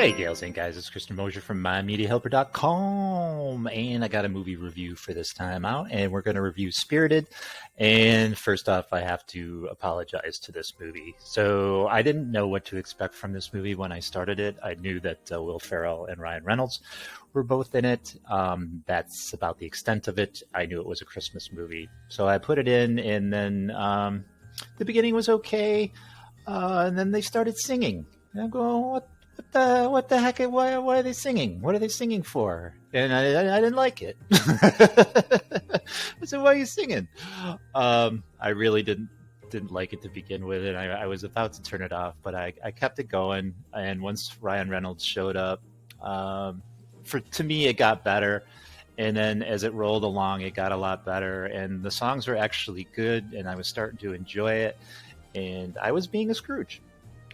Hey, gals and guys, it's Christian Mosier from MyMediaHelper.com, and I got a movie review for this time out, and we're going to review Spirited. And first off, I have to apologize to this movie. So I didn't know what to expect from this movie when I started it. I knew that Will Ferrell and Ryan Reynolds were both in it. That's about the extent of it. I knew it was a Christmas movie. So I put it in, and then the beginning was okay, and then they started singing. And I'm going, what the heck? Why are they singing? What are they singing for? And I didn't like it. I said, "Why are you singing?" I really didn't like it to begin with, and I was about to turn it off, but I kept it going. And once Ryan Reynolds showed up, to me it got better. And then as it rolled along, it got a lot better, and the songs were actually good, and I was starting to enjoy it. And I was being a Scrooge.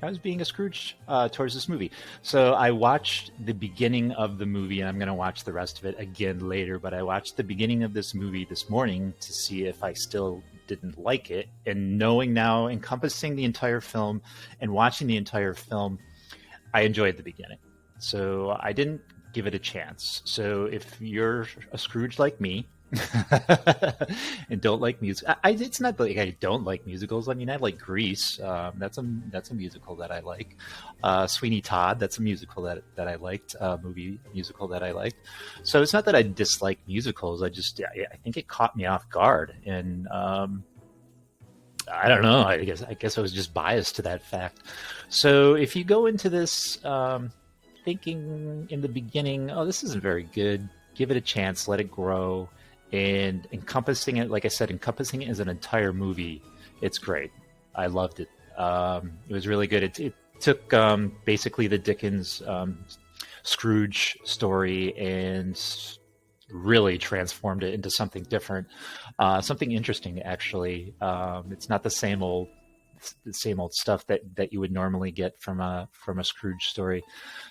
Towards this movie. So I watched the beginning of the movie, and I'm going to watch the rest of it again later, but I watched the beginning of this movie this morning to see if I still didn't like it. And knowing now, encompassing the entire film and watching the entire film, I enjoyed the beginning. So I didn't give it a chance. So if you're a Scrooge like me, and don't like music. It's not like I don't like musicals. I mean, I like Grease. That's a musical that I like. Sweeney Todd. That's a musical that I liked. Movie musical that I liked. So it's not that I dislike musicals. I think it caught me off guard, and I don't know. I guess I was just biased to that fact. So if you go into this thinking in the beginning, oh, this isn't very good, give it a chance, let it grow. And encompassing it, like I said, encompassing it as an entire movie, it's great. I loved it. It was really good. It took basically the Dickens Scrooge story and really transformed it into something different, something interesting, actually. It's not the same old stuff that you would normally get from a Scrooge story.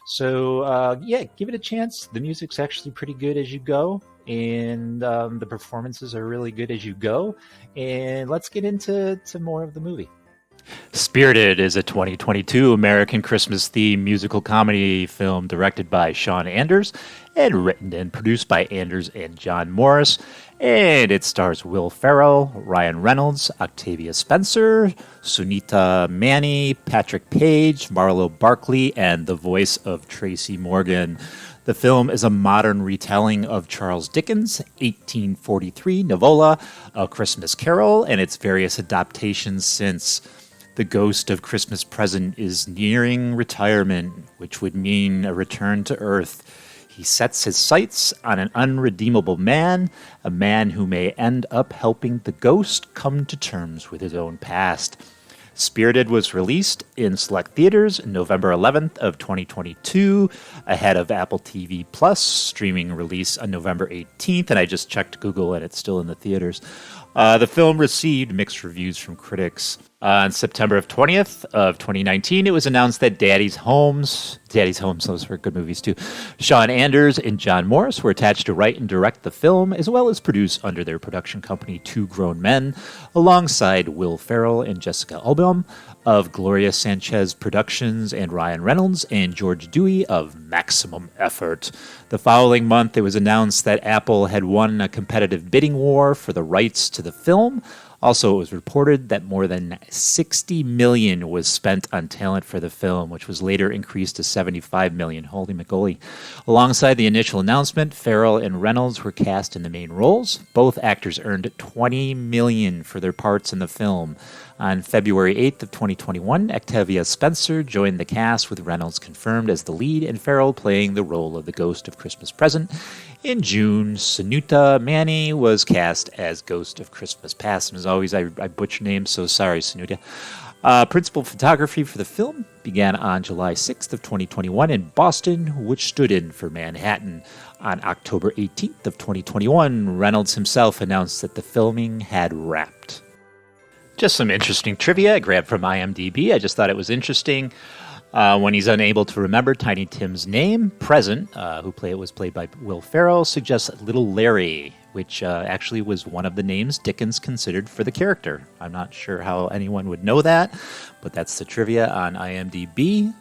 So give it a chance. The music's actually pretty good as you go, and the performances are really good as you go. And let's get into more of the movie. Spirited is a 2022 American Christmas-themed musical comedy film directed by Sean Anders and written and produced by Anders and John Morris. And it stars Will Ferrell, Ryan Reynolds, Octavia Spencer, Sunita Mani, Patrick Page, Marlow Barkley, and the voice of Tracy Morgan. The film is a modern retelling of Charles Dickens' 1843 novella, A Christmas Carol, and its various adaptations since. The ghost of Christmas Present is nearing retirement, which would mean a return to Earth. He sets his sights on an unredeemable man, a man who may end up helping the ghost come to terms with his own past. Spirited was released in select theaters November 11th of 2022, ahead of Apple TV Plus streaming release on November 18th, and I just checked Google and it's still in the theaters. The film received mixed reviews from critics. On September 20th of 2019, it was announced that Daddy's Homes, those were good movies too, Sean Anders and John Morris were attached to write and direct the film, as well as produce under their production company Two Grown Men, alongside Will Ferrell and Jessica Alba of Gloria Sanchez Productions and Ryan Reynolds and George Dewey of Maximum Effort. The following month, it was announced that Apple had won a competitive bidding war for the rights to the film. Also, it was reported that more than $60 million was spent on talent for the film, which was later increased to $75 million. Holy moly. Alongside the initial announcement, Ferrell and Reynolds were cast in the main roles. Both actors earned $20 million for their parts in the film. On February 8th of 2021, Octavia Spencer joined the cast, with Reynolds confirmed as the lead and Ferrell playing the role of the Ghost of Christmas Present. In June, Sunita Mani was cast as Ghost of Christmas Past. And as always, I butcher names, so sorry, Sunita. Principal photography for the film began on July 6th of 2021 in Boston, which stood in for Manhattan. On October 18th of 2021, Reynolds himself announced that the filming had wrapped. Just some interesting trivia I grabbed from IMDb. I just thought it was interesting. When he's unable to remember Tiny Tim's name, Present, who was played by Will Ferrell, suggests Little Larry, which actually was one of the names Dickens considered for the character. I'm not sure how anyone would know that, but that's the trivia on IMDb.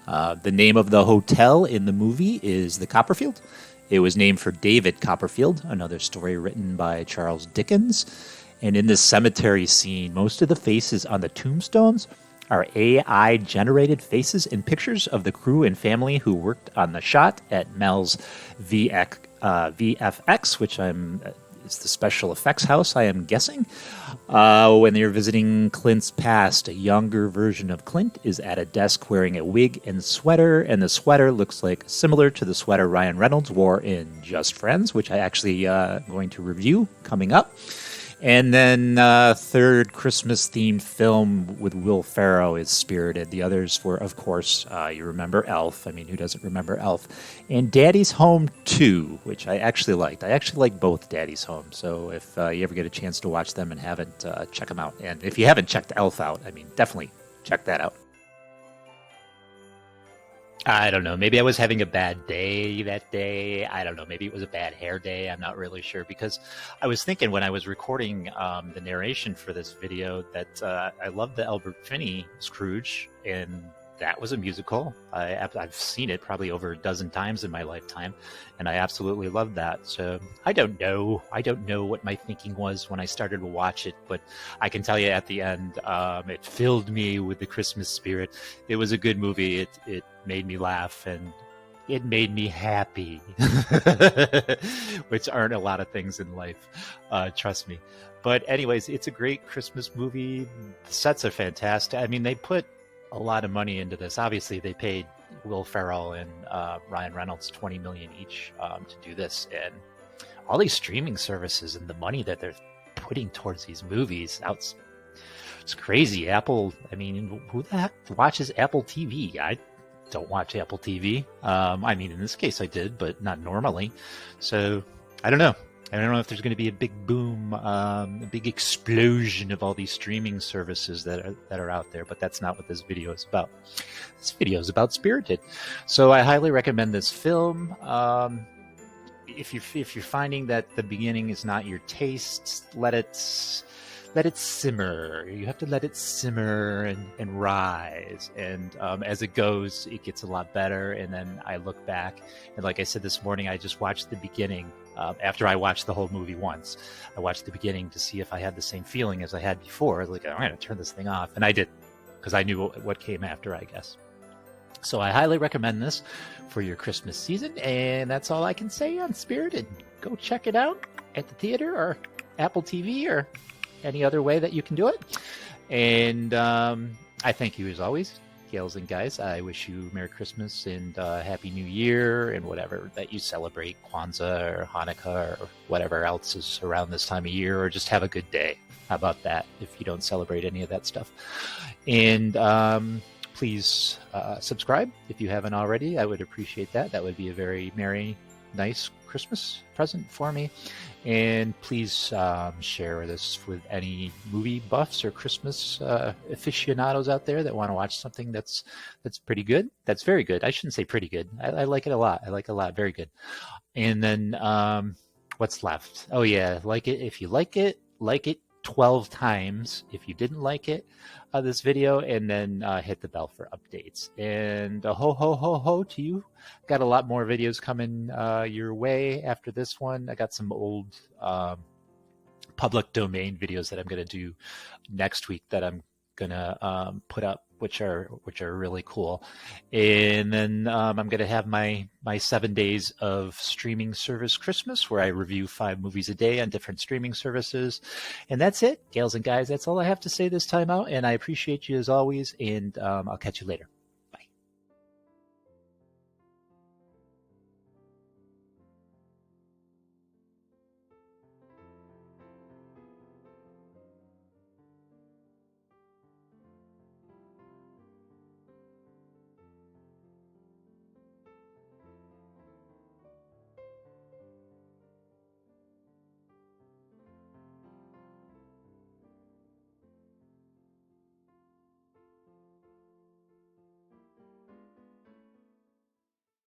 The name of the hotel in the movie is the Copperfield. It was named for David Copperfield, another story written by Charles Dickens. And in this cemetery scene, most of the faces on the tombstones are AI-generated faces and pictures of the crew and family who worked on the shot at Mel's VFX, which it's the special effects house, I am guessing. When they're visiting Clint's past, a younger version of Clint is at a desk wearing a wig and sweater, and the sweater looks similar to the sweater Ryan Reynolds wore in Just Friends, which I actually going to review coming up. And then third Christmas-themed film with Will Ferrell is Spirited. The others were, of course, you remember Elf. I mean, who doesn't remember Elf? And Daddy's Home 2, which I actually liked. I actually like both Daddy's Home. So if you ever get a chance to watch them and haven't, check them out. And if you haven't checked Elf out, I mean, definitely check that out. I don't know. Maybe I was having a bad day that day. I don't know. Maybe it was a bad hair day. I'm not really sure, because I was thinking when I was recording the narration for this video that I love the Albert Finney Scrooge, and that was a musical. I've seen it probably over a dozen times in my lifetime, and I absolutely loved that. So I don't know. I don't know what my thinking was when I started to watch it, but I can tell you at the end, it filled me with the Christmas spirit. It was a good movie. It made me laugh, and it made me happy, which aren't a lot of things in life, trust me. But anyways, it's a great Christmas movie. The sets are fantastic. I mean, they put a lot of money into this. Obviously, they paid Will Ferrell and Ryan Reynolds $20 million each to do this, and all these streaming services and the money that they're putting towards these movies, it's crazy. Apple, I mean, who the heck watches Apple TV? I don't watch Apple TV. I mean, in this case I did, but not normally. So I don't know. I don't know if there's going to be a big boom, a big explosion of all these streaming services that are out there, but that's not what this video is about. This video is about Spirited. So I highly recommend this film. If you're finding that the beginning is not your taste, let it simmer. You have to let it simmer and rise. And as it goes, it gets a lot better. And then I look back, and like I said this morning, I just watched the beginning. After I watched the whole movie once, I watched the beginning to see if I had the same feeling as I had before. Like, I'm going to turn this thing off. And I did, because I knew what came after, I guess. So I highly recommend this for your Christmas season. And that's all I can say on Spirited. Go check it out at the theater or Apple TV or any other way that you can do it. And I thank you as always, gals and guys. I wish you Merry Christmas and Happy New Year and whatever that you celebrate, Kwanzaa or Hanukkah or whatever else is around this time of year, or just have a good day. How about that if you don't celebrate any of that stuff? And please subscribe if you haven't already. I would appreciate that. That would be a very merry, nice Christmas present for me. And please share this with any movie buffs or Christmas aficionados out there that want to watch something that's pretty good. That's very good. I shouldn't say pretty good. I like it a lot. I like it a lot. Very good. And then what's left? Oh yeah, like it. If you like it 12 times. If you didn't like it, this video, and then hit the bell for updates. And ho ho ho ho to you. Got a lot more videos coming your way after this one. I got some old public domain videos that I'm going to do next week that I'm going to put up, which are really cool. And then I'm going to have my 7 days of streaming service Christmas, where I review 5 movies a day on different streaming services. And that's it, gals and guys. That's all I have to say this time out. And I appreciate you as always. And I'll catch you later.